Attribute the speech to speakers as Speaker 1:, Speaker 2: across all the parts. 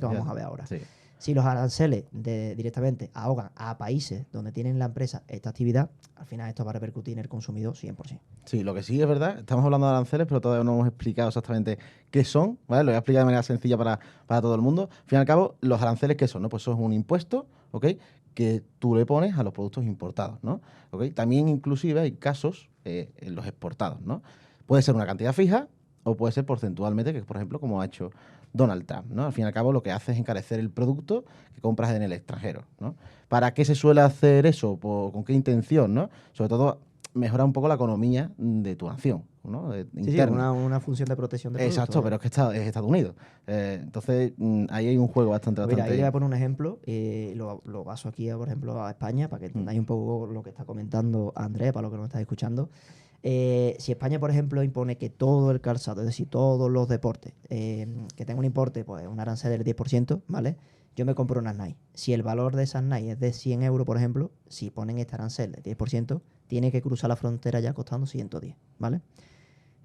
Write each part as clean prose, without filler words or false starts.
Speaker 1: que vamos a ver ahora.
Speaker 2: Sí.
Speaker 1: Si los aranceles directamente ahogan a países donde tienen la empresa esta actividad, al final esto va a repercutir en el consumidor 100%.
Speaker 2: Sí, lo que sí es verdad, estamos hablando de aranceles, pero todavía no hemos explicado exactamente qué son, ¿vale? Lo voy a explicar de manera sencilla para todo el mundo. Al fin y al cabo, los aranceles, ¿qué son? ¿No? Pues eso es un impuesto, ¿ok? Que tú le pones a los productos importados, ¿no? ¿Ok? También inclusive hay casos en los exportados, ¿no? Puede ser una cantidad fija o puede ser porcentualmente, que por ejemplo, como ha hecho Donald Trump, ¿no? Al fin y al cabo, lo que hace es encarecer el producto que compras en el extranjero, ¿no? ¿Para qué se suele hacer eso? ¿Con qué intención, no? Sobre todo mejora un poco la economía de tu nación, ¿no?
Speaker 1: Sí,
Speaker 2: Interna.
Speaker 1: una función de protección de producto,
Speaker 2: Exacto,
Speaker 1: vaya.
Speaker 2: pero es que es Estados Unidos. Entonces, ahí hay un juego bastante,
Speaker 1: Pues mira, ahí le voy a
Speaker 2: bastante...
Speaker 1: poner un ejemplo, lo baso aquí, por ejemplo, a España, para que entendáis un poco lo que está comentando Andrés, para lo que nos estáis escuchando. Si España, por ejemplo, impone que todo el calzado, es decir, todos los deportes, que tenga un importe, pues un arancel del 10%, ¿vale? Yo me compro unas Nike. Si el valor de esas Nike es de 100 euros, por ejemplo, si ponen este arancel del 10%, tiene que cruzar la frontera ya costando 110, ¿vale?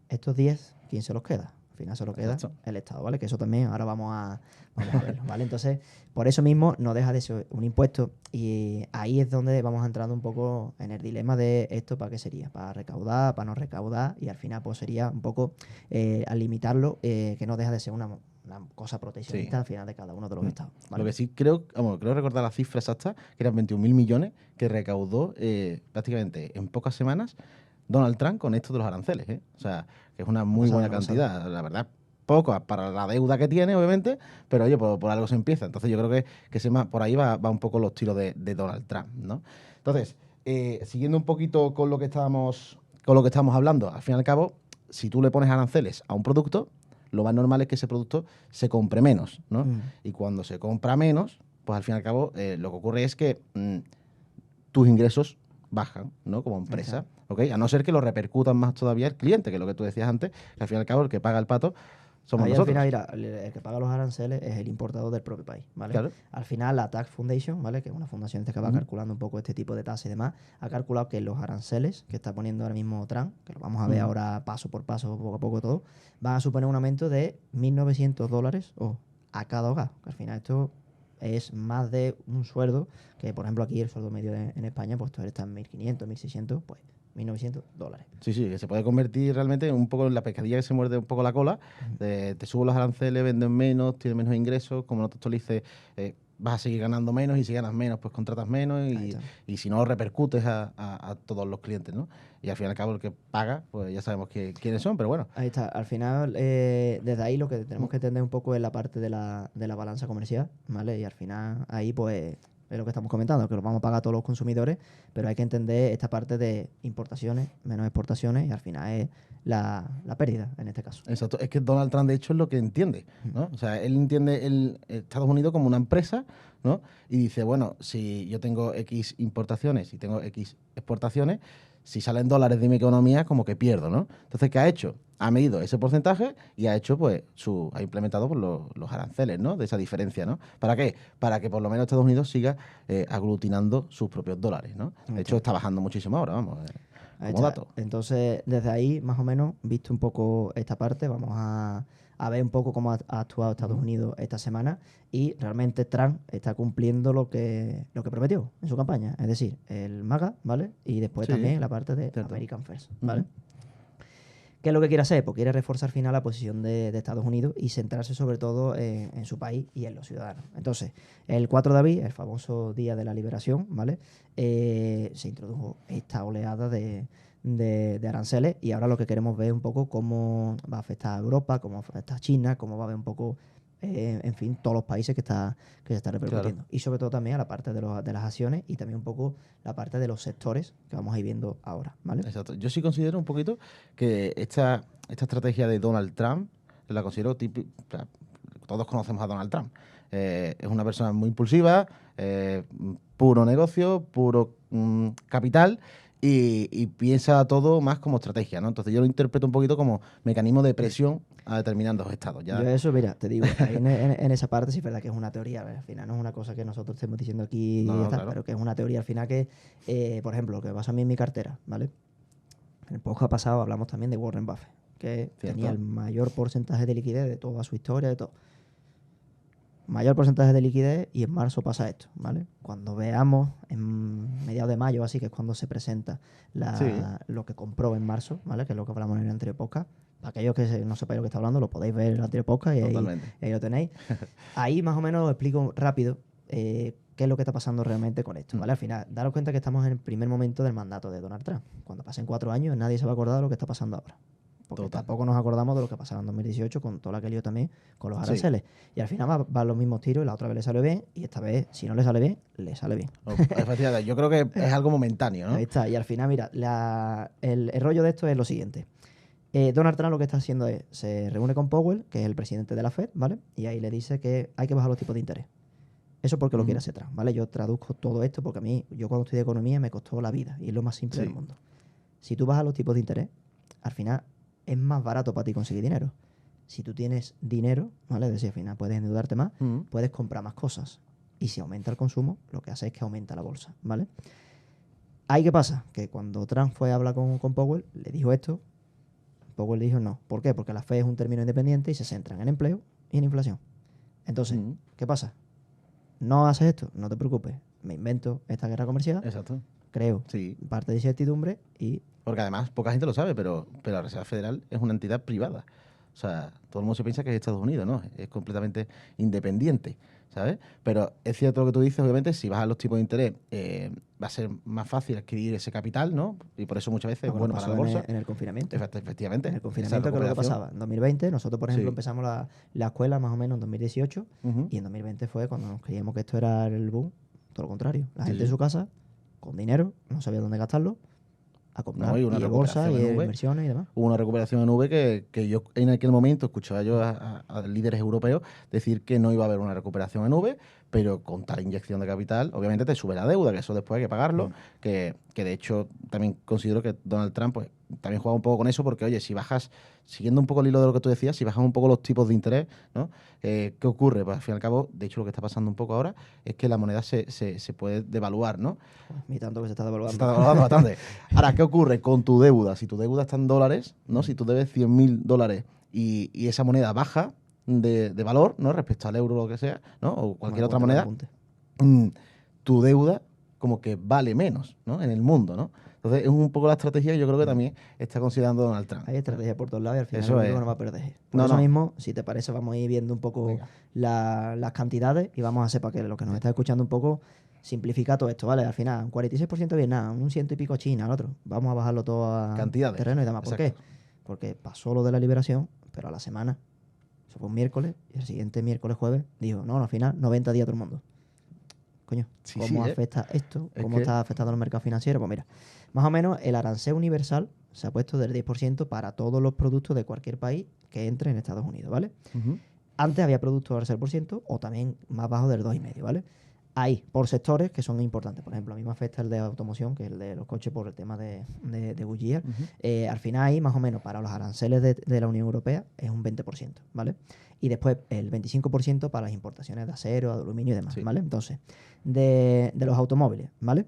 Speaker 1: Estos 10, ¿quién se los queda? Al final se lo queda
Speaker 2: Exacto.
Speaker 1: el Estado, ¿vale? Que eso también ahora vamos a verlo, ¿vale? Entonces, por eso mismo no deja de ser un impuesto y ahí es donde vamos entrando un poco en el dilema de esto, ¿para qué sería? ¿Para recaudar, para no recaudar? Y al final pues sería un poco al limitarlo, que no deja de ser una cosa
Speaker 2: Sí.
Speaker 1: proteccionista al final de cada uno de los estados,
Speaker 2: Lo
Speaker 1: ¿vale?
Speaker 2: que sí creo, vamos, creo recordar la cifra exacta, que eran 21.000 millones que recaudó prácticamente en pocas semanas Donald Trump con esto de los aranceles, ¿eh? O sea, que es una muy buena
Speaker 1: Una pasada.
Speaker 2: cantidad. La verdad, poco para la deuda que tiene, obviamente, pero oye, por algo se empieza. Entonces yo creo por ahí va un poco los tiros de Donald Trump, ¿no? Entonces, siguiendo un poquito con lo que estábamos hablando, al fin y al cabo, si tú le pones aranceles a un producto, lo más normal es que ese producto se compre menos, ¿no?
Speaker 1: Mm,
Speaker 2: Y cuando se compra menos, pues al fin y al cabo lo que ocurre es que tus ingresos bajan, ¿no? Como
Speaker 1: ahí está.
Speaker 2: empresa, ¿ok? A no ser que lo repercutan más todavía el cliente, que es lo que tú decías antes, que al fin y al cabo el que paga el pato somos
Speaker 1: Ahí al final,
Speaker 2: nosotros.
Speaker 1: mira, el que paga los aranceles es el importador del propio país, ¿vale?
Speaker 2: Claro.
Speaker 1: Al final, la Tax Foundation, ¿vale? Que es una fundación que va
Speaker 2: Ujú,
Speaker 1: calculando un poco este tipo de tasas y demás, ha calculado que los aranceles que está poniendo ahora mismo Trump, que lo vamos a ver
Speaker 2: ujú.
Speaker 1: ahora paso por paso, poco a poco todo, van a suponer un aumento de $1.900 a cada hogar. Que al final esto es más de un sueldo, que por ejemplo aquí el sueldo medio en España, pues esto está en 1.500, 1.600, pues $1.900.
Speaker 2: Sí, sí, que se puede convertir realmente un poco en la pescadilla que se muerde un poco la cola.
Speaker 1: Ujú.
Speaker 2: Te subo los aranceles, venden menos, tienes menos ingresos, como no te actualices, vas a seguir ganando menos y si ganas menos, pues contratas menos
Speaker 1: Ahí
Speaker 2: y,
Speaker 1: está.
Speaker 2: y si no, repercutes a todos los clientes, ¿no? Y al fin y al cabo el que paga, pues ya sabemos quiénes son, pero bueno.
Speaker 1: Ahí está. Al final, desde ahí lo que tenemos
Speaker 2: Mm,
Speaker 1: que entender un poco es la parte de la balanza comercial, ¿vale? Y al final, ahí pues es lo que estamos comentando, que lo vamos a pagar todos los consumidores, pero hay que entender esta parte de importaciones, menos exportaciones, y al final es la pérdida en este caso.
Speaker 2: Exacto, es que Donald Trump de hecho es lo que entiende,
Speaker 1: Mm.
Speaker 2: ¿no? O sea, él entiende Estados Unidos como una empresa, ¿no? Y dice, bueno, si yo tengo X importaciones y tengo X exportaciones, si salen dólares de mi economía, como que pierdo, ¿no? Entonces, ¿qué ha hecho? Ha medido ese porcentaje y ha hecho, pues, ha implementado pues, los aranceles, ¿no? De esa diferencia, ¿no? ¿Para qué? Para que por lo menos Estados Unidos siga aglutinando sus propios dólares, ¿no?
Speaker 1: Ahí
Speaker 2: De hecho,
Speaker 1: está.
Speaker 2: está bajando muchísimo ahora, vamos,
Speaker 1: Ahí
Speaker 2: como
Speaker 1: está.
Speaker 2: dato.
Speaker 1: Entonces, desde ahí, más o menos, visto un poco esta parte, vamos a ver un poco cómo ha actuado Estados
Speaker 2: Ujú.
Speaker 1: Unidos esta semana y realmente Trump está cumpliendo lo que prometió en su campaña, es decir, el MAGA, ¿vale? Y después
Speaker 2: Sí,
Speaker 1: también la parte de
Speaker 2: cierto.
Speaker 1: American First, ¿vale?
Speaker 2: Ujú.
Speaker 1: ¿Qué es lo que quiere hacer? Pues quiere reforzar al final la posición de Estados Unidos y centrarse sobre todo en su país y en los ciudadanos. Entonces, el 4 de abril, el famoso Día de la Liberación, ¿vale? Se introdujo esta oleada de aranceles y ahora lo que queremos ver es un poco cómo va a afectar a Europa, cómo afecta a China, cómo va a ver un poco, en fin, todos los países que se está
Speaker 2: Claro.
Speaker 1: repercutiendo. Y sobre todo también a la parte de las acciones y también un poco la parte de los sectores que vamos a ir viendo ahora, ¿vale?
Speaker 2: Exacto. Yo sí considero un poquito que esta estrategia de Donald Trump la considero típica. Todos conocemos a Donald Trump. Es una persona muy impulsiva, puro negocio, puro capital y piensa todo más como estrategia, ¿no? Entonces yo lo interpreto un poquito como mecanismo de presión a determinados estados.
Speaker 1: Yo
Speaker 2: Ya,
Speaker 1: eso, mira, te digo, ahí en esa parte sí es verdad que es una teoría, ¿ves? Al final no es una cosa que nosotros estemos diciendo aquí
Speaker 2: no,
Speaker 1: y ya
Speaker 2: no,
Speaker 1: está,
Speaker 2: claro.
Speaker 1: pero que es una teoría al final que, por ejemplo, lo que pasa a mí en mi cartera, ¿vale? En el podcast pasado hablamos también de Warren Buffett, que tenía el
Speaker 2: Cierto.
Speaker 1: mayor porcentaje de liquidez de toda su historia, de todo. mayor porcentaje de liquidez y en marzo pasa esto, ¿vale? Cuando veamos en mediados de mayo, así que es cuando se presenta
Speaker 2: Sí,
Speaker 1: lo que compró en marzo, ¿vale? Que es lo que hablamos en el anterior podcast. Para aquellos que no sepáis lo que está hablando, lo podéis ver en el anterior podcast
Speaker 2: totalmente.
Speaker 1: y ahí lo tenéis. Ahí más o menos os explico rápido qué es lo que está pasando realmente con esto,
Speaker 2: Mm.
Speaker 1: ¿vale? Al final, daros cuenta que estamos en el primer momento del mandato de Donald Trump. Cuando pasen 4 años, nadie se va a acordar de lo que está pasando ahora. Porque
Speaker 2: Total.
Speaker 1: tampoco nos acordamos de lo que pasaba en 2018 con toda la que lío también con los
Speaker 2: Sí.
Speaker 1: aranceles. Y al final van los mismos tiros y la otra vez le sale bien y esta vez, si no le sale bien, le sale bien.
Speaker 2: Efectivamente, yo creo que es algo momentáneo,
Speaker 1: Ahí
Speaker 2: ¿no?
Speaker 1: está. Y al final, mira, el rollo de esto es lo siguiente. Donald Trump lo que está haciendo es, se reúne con Powell, que es el presidente de la Fed, ¿vale? Y ahí le dice que hay que bajar los tipos de interés. Eso porque lo quiere
Speaker 2: Ujú.
Speaker 1: hacer Trump, ¿vale? Yo traduzco todo esto porque a mí, yo cuando estudié economía me costó la vida y es lo más simple del
Speaker 2: Sí.
Speaker 1: mundo. Si tú bajas los tipos de interés, al final es más barato para ti conseguir dinero. Si tú tienes dinero, ¿vale? Es decir, al final puedes endeudarte más,
Speaker 2: Ujú.
Speaker 1: puedes comprar más cosas. Y si aumenta el consumo, lo que hace es que aumenta la bolsa, ¿vale? Ahí, ¿qué pasa? Que cuando Trump fue a hablar con Powell, le dijo esto, Powell le dijo no. ¿Por qué? Porque la Fed es un término independiente y se centran en empleo y en inflación. Entonces,
Speaker 2: Ujú.
Speaker 1: ¿qué pasa? No haces esto, no te preocupes. Me invento esta guerra comercial,
Speaker 2: Exacto.
Speaker 1: creo
Speaker 2: Sí.
Speaker 1: parte de incertidumbre y
Speaker 2: Porque además poca gente lo sabe, pero la Reserva Federal es una entidad privada. O sea, todo el mundo se piensa que es Estados Unidos, ¿no? Es completamente independiente, ¿sabes? Pero es cierto lo que tú dices, obviamente, si bajas los tipos de interés, va a ser más fácil adquirir ese capital, ¿no? Y por eso muchas veces es
Speaker 1: como nos
Speaker 2: bueno para
Speaker 1: pasó
Speaker 2: la bolsa.
Speaker 1: en el confinamiento.
Speaker 2: Efectivamente,
Speaker 1: En el
Speaker 2: esa
Speaker 1: confinamiento, ¿qué es lo que
Speaker 2: recuperación.
Speaker 1: pasaba? En 2020, nosotros, por ejemplo,
Speaker 2: Sí.
Speaker 1: empezamos la escuela más o menos en 2018
Speaker 2: Ujú.
Speaker 1: y en 2020 fue cuando nos creíamos que esto era el boom. Todo lo contrario. La
Speaker 2: Sí,
Speaker 1: gente en
Speaker 2: sí.
Speaker 1: su casa, con dinero, no sabía dónde gastarlo, a
Speaker 2: No,
Speaker 1: comprar.
Speaker 2: y una
Speaker 1: Y de bolsa,
Speaker 2: recuperación
Speaker 1: y
Speaker 2: en
Speaker 1: de
Speaker 2: V.
Speaker 1: inversiones y demás.
Speaker 2: Hubo una recuperación en V que yo en aquel momento escuchaba yo a líderes europeos decir que no iba a haber una recuperación en V, pero con tal inyección de capital, obviamente te sube la deuda, que eso después hay que pagarlo, que de hecho también considero que Donald Trump pues, también juega un poco con eso, porque oye, si bajas, siguiendo un poco el hilo de lo que tú decías, si bajas un poco los tipos de interés, ¿no? ¿Qué ocurre? Pues al fin y al cabo, de hecho lo que está pasando un poco ahora es que la moneda se puede devaluar, ¿no?
Speaker 1: Joder, ni tanto que se está
Speaker 2: Se
Speaker 1: devaluando.
Speaker 2: está devaluando bastante. Ahora, ¿qué ocurre con tu deuda? Si tu deuda está en dólares, ¿no? Si tú debes 100.000 dólares y esa moneda baja de valor, ¿no? Respecto al euro o lo que sea, ¿no? O
Speaker 1: Buena
Speaker 2: cualquier otra
Speaker 1: apunte, buen
Speaker 2: moneda,
Speaker 1: apunte.
Speaker 2: mm, tu deuda como que vale menos, ¿no? En el mundo, ¿no? Entonces, es un poco la estrategia que yo creo que también está considerando Donald Trump.
Speaker 1: Hay estrategia por todos lados y al final lo
Speaker 2: Eso
Speaker 1: único
Speaker 2: es.
Speaker 1: que nos va a perder es. Por
Speaker 2: No,
Speaker 1: eso
Speaker 2: no.
Speaker 1: mismo, si te parece, vamos a ir viendo un poco
Speaker 2: Venga.
Speaker 1: las cantidades y vamos a hacer para que los que nos
Speaker 2: Sí.
Speaker 1: están escuchando un poco simplifica todo esto, ¿vale? Al final, un 46% Vietnam, un ciento y pico China, al otro. Vamos a bajarlo todo a
Speaker 2: Cantidades.
Speaker 1: terreno y demás. ¿Por qué?
Speaker 2: Exacto.
Speaker 1: Porque pasó lo de la liberación, pero a la semana, eso fue un miércoles, y el siguiente miércoles, jueves, dijo, no, al final, 90 días todo el mundo. Coño,
Speaker 2: Sí,
Speaker 1: ¿cómo
Speaker 2: sí,
Speaker 1: afecta esto?
Speaker 2: Es
Speaker 1: ¿Cómo
Speaker 2: que...
Speaker 1: está afectando al mercado financiero? Pues mira, más o menos el arancel universal se ha puesto del 10% para todos los productos de cualquier país que entre en Estados Unidos, ¿vale?
Speaker 2: Ujú.
Speaker 1: Antes había productos al 6% o también más bajo del 2,5%, ¿vale? Hay por sectores que son importantes. Por ejemplo, a mí me afecta el de automoción, que es el de los coches por el tema de Goodyear.
Speaker 2: Ujú.
Speaker 1: Al final ahí, más o menos, para los aranceles de la Unión Europea es un 20%, ¿vale? Y después el 25% para las importaciones de acero, de aluminio y demás,
Speaker 2: Sí.
Speaker 1: ¿vale? Entonces, de los automóviles, ¿vale?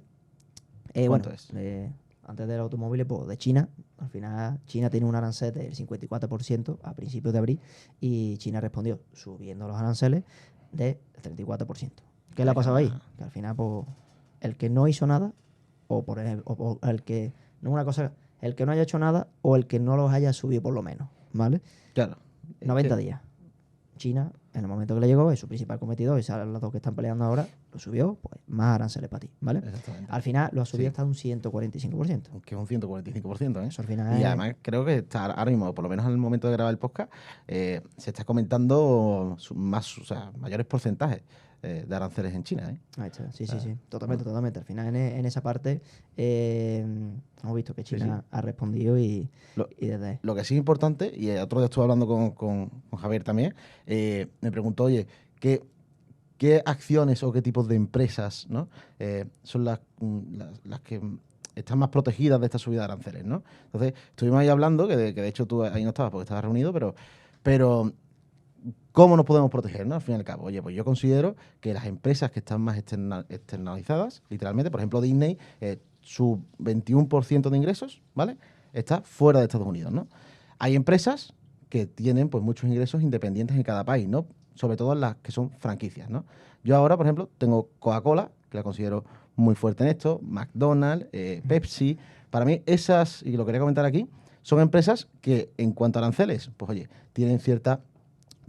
Speaker 2: ¿Cuánto
Speaker 1: Bueno,
Speaker 2: es?
Speaker 1: antes del automóvil, pues de China. Al final, China tiene un arancel del 54% a principios de abril y China respondió subiendo los aranceles del 34%. ¿Qué le ha pasado ahí? Que al final, pues, el que no hizo nada, o por ejemplo, o el que, no es una cosa, el que no haya hecho nada o el que no los haya subido por lo menos, ¿vale?
Speaker 2: Claro. Es
Speaker 1: 90
Speaker 2: que-
Speaker 1: días. China, en el momento que le llegó, es su principal competidor, y son los dos que están peleando ahora, lo subió, pues más aranceles para ti, ¿vale?
Speaker 2: Exactamente.
Speaker 1: Al final lo ha subido
Speaker 2: Sí.
Speaker 1: hasta un 145%.
Speaker 2: Que es un 145%, ¿eh?
Speaker 1: Eso al final
Speaker 2: Y
Speaker 1: es...
Speaker 2: además creo que está ahora mismo, por lo menos en el momento de grabar el podcast, se está comentando más, o sea, mayores porcentajes de aranceles en China, ¿eh?
Speaker 1: Ahí está, sí, sí,
Speaker 2: Ah,
Speaker 1: sí, totalmente,
Speaker 2: bueno.
Speaker 1: totalmente. Al final en esa parte hemos visto que
Speaker 2: Sí,
Speaker 1: China
Speaker 2: sí.
Speaker 1: ha respondido
Speaker 2: Lo,
Speaker 1: y desde...
Speaker 2: lo que sí es importante, y otro día estuve hablando con Javier también, me preguntó, oye, ¿qué acciones o qué tipos de empresas, ¿no? Son las que están más protegidas de esta subida de aranceles, ¿no? Entonces, estuvimos ahí hablando, que de hecho tú ahí no estabas porque estabas reunido, pero ¿cómo nos podemos proteger, ¿no? Al fin y al cabo, oye, pues yo considero que las empresas que están más externalizadas, literalmente, por ejemplo, Disney, su 21% de ingresos, ¿vale? Está fuera de Estados Unidos, ¿no? Hay empresas que tienen pues muchos ingresos independientes en cada país, ¿no? sobre todo en las que son franquicias, ¿no? Yo ahora, por ejemplo, tengo Coca-Cola, que la considero muy fuerte en esto, McDonald's, Pepsi. Para mí esas, y lo quería comentar aquí, son empresas que en cuanto a aranceles, pues oye, tienen cierta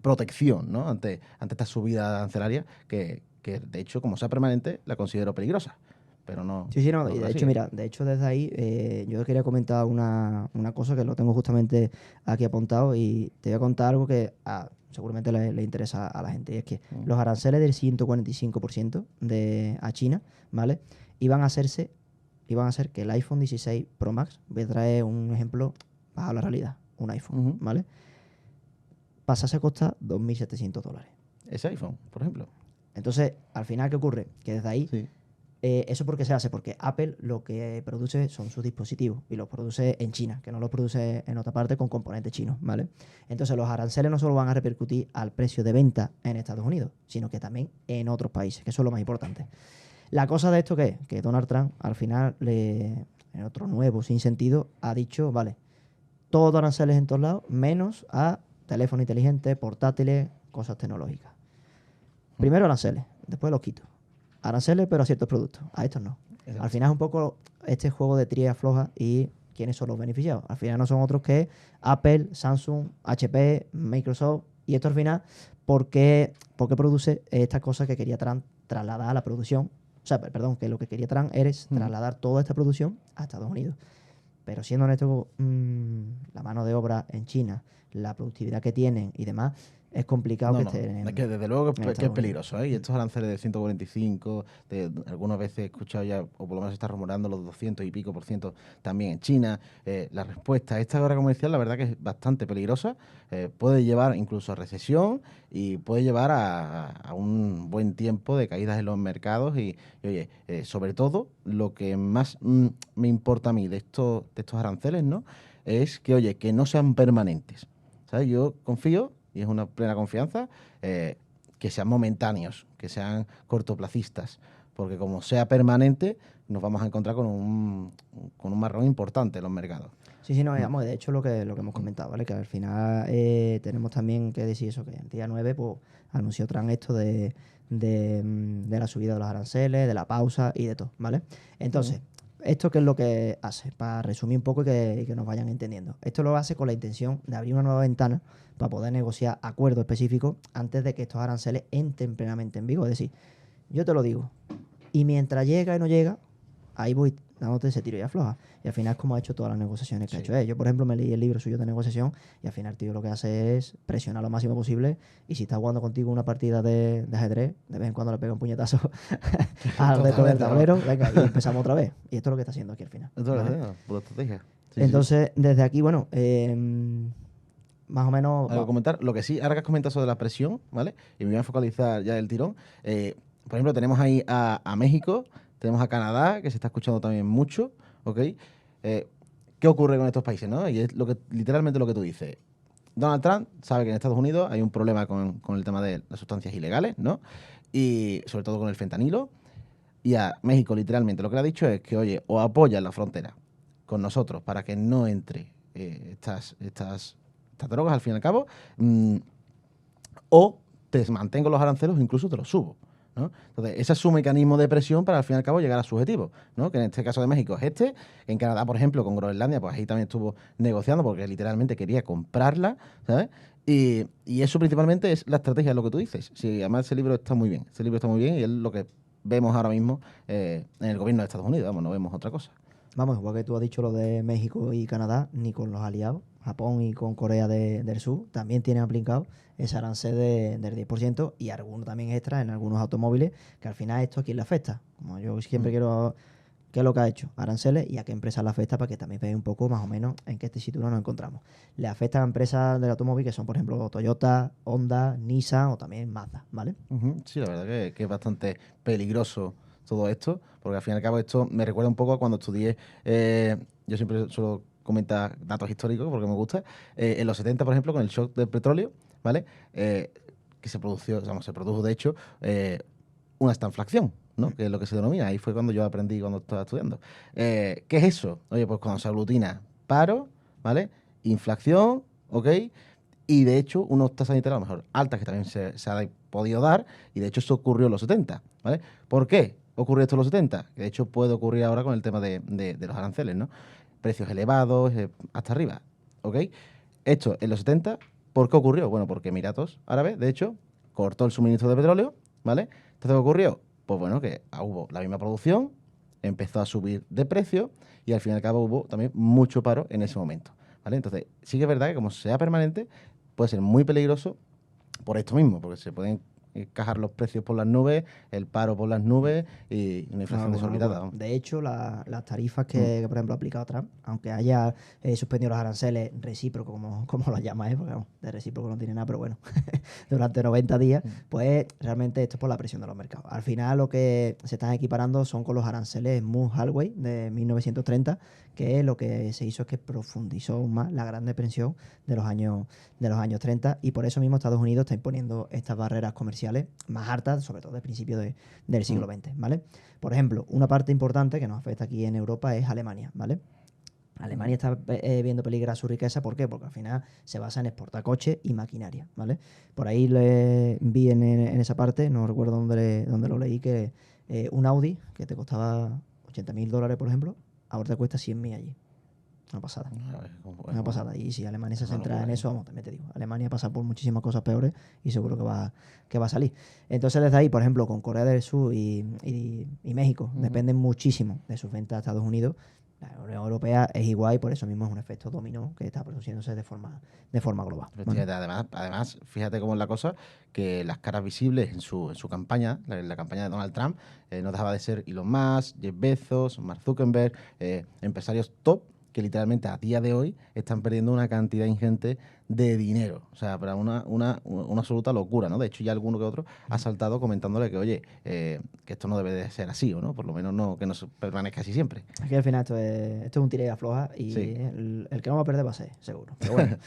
Speaker 2: protección, ¿no? Ante esta subida arancelaria que de hecho, como sea permanente, la considero peligrosa. Pero no,
Speaker 1: Sí, sí, no,
Speaker 2: no
Speaker 1: y
Speaker 2: creo
Speaker 1: de
Speaker 2: así,
Speaker 1: hecho,
Speaker 2: ¿eh?
Speaker 1: mira, de hecho desde ahí yo quería comentar una cosa que lo tengo justamente aquí apuntado y te voy a contar algo que seguramente le interesa a la gente, y es que
Speaker 2: Mm.
Speaker 1: los aranceles del 145% a China, ¿vale? Iban a hacerse, iban a hacer que el iPhone 16 Pro Max, voy a traer un ejemplo bajo la realidad, un iPhone,
Speaker 2: Ujú.
Speaker 1: ¿vale? Pasase a costar $2.700.
Speaker 2: Ese iPhone, por ejemplo.
Speaker 1: Entonces, al final, ¿qué ocurre? Que desde ahí
Speaker 2: Sí.
Speaker 1: ¿eso por qué se hace? Porque Apple lo que produce son sus dispositivos y los produce en China, que no los produce en otra parte con componentes chinos, ¿vale? Entonces los aranceles no solo van a repercutir al precio de venta en Estados Unidos, sino que también en otros países, que eso es lo más importante. La cosa de esto que es que Donald Trump al final, en otro nuevo sin sentido, ha dicho, vale, todo aranceles en todos lados, menos a teléfonos inteligentes, portátiles, cosas tecnológicas. Primero aranceles, después los quito. Aranceles, pero a ciertos productos. A estos no.
Speaker 2: Exacto.
Speaker 1: Al final es un poco este juego de tría floja y quiénes son los beneficiados. Al final no son otros que Apple, Samsung, HP, Microsoft. Y esto al final, ¿por qué produce estas cosas que quería Trump trasladar a la producción? O sea, perdón, que lo que quería Trump es trasladar toda esta producción a Estados Unidos. Pero siendo honesto, la mano de obra en China, la productividad que tienen y demás, es complicado
Speaker 2: No,
Speaker 1: que
Speaker 2: no,
Speaker 1: estén
Speaker 2: es que desde luego
Speaker 1: en
Speaker 2: que es
Speaker 1: Estados Unidos.
Speaker 2: peligroso, ¿eh? Y estos aranceles de 145, algunas veces he escuchado ya, o por lo menos se está rumorando los 200 y pico por ciento también en China. La respuesta a esta guerra comercial, la verdad que es bastante peligrosa. Puede llevar incluso a recesión y puede llevar a un buen tiempo de caídas en los mercados. Y, oye, sobre todo, lo que más me importa a mí de estos aranceles, ¿no? Es que, oye, que no sean permanentes. ¿Sabes? Yo confío, y es una plena confianza, que sean momentáneos, que sean cortoplacistas, porque como sea permanente, nos vamos a encontrar con un marrón importante en los mercados.
Speaker 1: Sí, sí, no,
Speaker 2: Mm,
Speaker 1: digamos, de hecho lo que hemos comentado, ¿vale? Que al final tenemos también que decir eso, que el día 9 pues, anunció Trump esto de la subida de los aranceles, de la pausa y de todo, ¿vale?
Speaker 2: mm,
Speaker 1: Entonces, ¿esto qué es lo que hace? Para resumir un poco y que nos vayan entendiendo. Esto lo hace con la intención de abrir una nueva ventana para poder negociar acuerdos específicos antes de que estos aranceles entren plenamente en vigor. Es decir, yo te lo digo, y mientras llega y no llega, ahí voy dándote ese tiro y afloja. Y al final es como ha hecho todas las negociaciones que ha
Speaker 2: sí.
Speaker 1: hecho él. Yo, por ejemplo, me leí el libro suyo de negociación y al final el tío lo que hace es presionar lo máximo posible y si está jugando contigo una partida de ajedrez, de vez en cuando le pega un puñetazo al resto del
Speaker 2: Totalmente, vamos.
Speaker 1: tablero, venga, y empezamos otra vez. Y esto es lo que está haciendo aquí al final.
Speaker 2: Esto
Speaker 1: ¿vale?
Speaker 2: es por estrategia. Sí, sí.
Speaker 1: Entonces, desde aquí, bueno, más o menos...
Speaker 2: Algo que comentar. Lo que sí, ahora que has comentado sobre la presión, ¿vale? Y me voy a focalizar ya el tirón. Por ejemplo, tenemos ahí a México, tenemos a Canadá, que se está escuchando también mucho, ¿ok? ¿Qué ocurre con estos países, no? Y es literalmente lo que tú dices. Donald Trump sabe que en Estados Unidos hay un problema con el tema de las sustancias ilegales, ¿no? Y sobre todo con el fentanilo. Y a México, literalmente, lo que le ha dicho es que, oye, o apoyan la frontera con nosotros para que no entre estas drogas, al fin y al cabo, o te mantengo los arancelos o incluso te los subo, ¿no? Entonces, ese es su mecanismo de presión para, al fin y al cabo, llegar a su objetivo, ¿no? Que en este caso de México es este. En Canadá, por ejemplo, con Groenlandia, pues ahí también estuvo negociando porque literalmente quería comprarla, ¿sabes? Y eso principalmente es la estrategia de lo que tú dices. Sí, además ese libro está muy bien. Ese libro está muy bien y es lo que vemos ahora mismo en el gobierno de Estados Unidos. Vamos, no vemos otra cosa.
Speaker 1: Vamos, igual que tú has dicho lo de México y Canadá, ni con los aliados, Japón y con Corea del Sur, también tienen aplicado ese arancel del 10% y algunos también extra en algunos automóviles, que al final esto a quién le afecta. Como yo siempre
Speaker 2: Mm.
Speaker 1: quiero, ¿qué es lo que ha hecho? Aranceles y a qué empresas le afecta para que también veáis un poco más o menos en qué tesitura nos encontramos. Le afectan a empresas del automóvil que son, por ejemplo, Toyota, Honda, Nissan o también Mazda, ¿vale?
Speaker 2: Ujú. Sí, la verdad que es bastante peligroso todo esto, porque al fin y al cabo esto me recuerda un poco a cuando estudié, yo siempre suelo comentar datos históricos porque me gusta, en los 70, por ejemplo, con el shock del petróleo, ¿vale? Que se produjo de hecho una estanflación, ¿no? Que es lo que se denomina, ahí fue cuando yo aprendí cuando estaba estudiando. ¿Qué es eso? Oye, pues cuando se aglutina paro, ¿vale? Inflación, ¿ok? y de hecho unos tasas de interés a lo mejor altas que también se ha podido dar, y de hecho eso ocurrió en los 70, ¿vale? ¿Por qué ocurrió esto en los 70? Que de hecho puede ocurrir ahora con el tema de los aranceles, ¿no? Precios elevados, hasta arriba, ¿ok? Esto en los 70, ¿por qué ocurrió? Bueno, porque Emiratos Árabes, de hecho, cortó el suministro de petróleo, ¿vale? Entonces, ¿qué ocurrió? Pues bueno, que hubo la misma producción, empezó a subir de precio y al fin y al cabo hubo también mucho paro en ese momento, ¿vale? Entonces, sí que es verdad que como sea permanente, puede ser muy peligroso por esto mismo, porque se pueden encajar los precios por las nubes, el paro por las nubes y una inflación desorbitada. ¿No?
Speaker 1: De hecho, las tarifas que, por ejemplo, ha aplicado Trump, aunque haya suspendido los aranceles recíprocos, como lo llama, porque vamos, de recíproco no tiene nada, pero bueno, durante 90 días, pues realmente esto es por la presión de los mercados. Al final lo que se están equiparando son con los aranceles Moore-Hallway de 1930, que lo que se hizo es que profundizó aún más la Gran Depresión de los años 30, y por eso mismo Estados Unidos está imponiendo estas barreras comerciales más hartas, sobre todo de principios del siglo XX, ¿vale? Por ejemplo, una parte importante que nos afecta aquí en Europa es Alemania, ¿vale? Alemania está viendo peligrar su riqueza, ¿por qué? Porque al final se basa en exportar coches y maquinaria, ¿vale? Por ahí vi en esa parte, no recuerdo dónde lo leí, que un Audi que te costaba $80.000, por ejemplo, ahora te cuesta 100.000 allí. Una pasada. Una pasada. Y si Alemania se centra en eso, vamos, también te digo, Alemania pasa por muchísimas cosas peores y seguro que va a salir. Entonces, desde ahí, por ejemplo, con Corea del Sur y México, dependen muchísimo de sus ventas a Estados Unidos. La Unión Europea es igual y por eso mismo es un efecto dominó que está produciéndose de forma global.
Speaker 2: Fíjate, además, fíjate cómo es la cosa, que las caras visibles en su campaña, la campaña de Donald Trump, no dejaba de ser Elon Musk, Jeff Bezos, Mark Zuckerberg, empresarios top que literalmente a día de hoy están perdiendo una cantidad ingente de dinero. O sea, para una absoluta locura, ¿no? De hecho, ya alguno que otro ha saltado comentándole que, oye, que esto no debe de ser así, ¿o no? Por lo menos no, que no permanezca así siempre.
Speaker 1: Aquí al final esto es un tira y afloja y
Speaker 2: Sí.
Speaker 1: el que no va a perder va a ser, seguro. Pero bueno,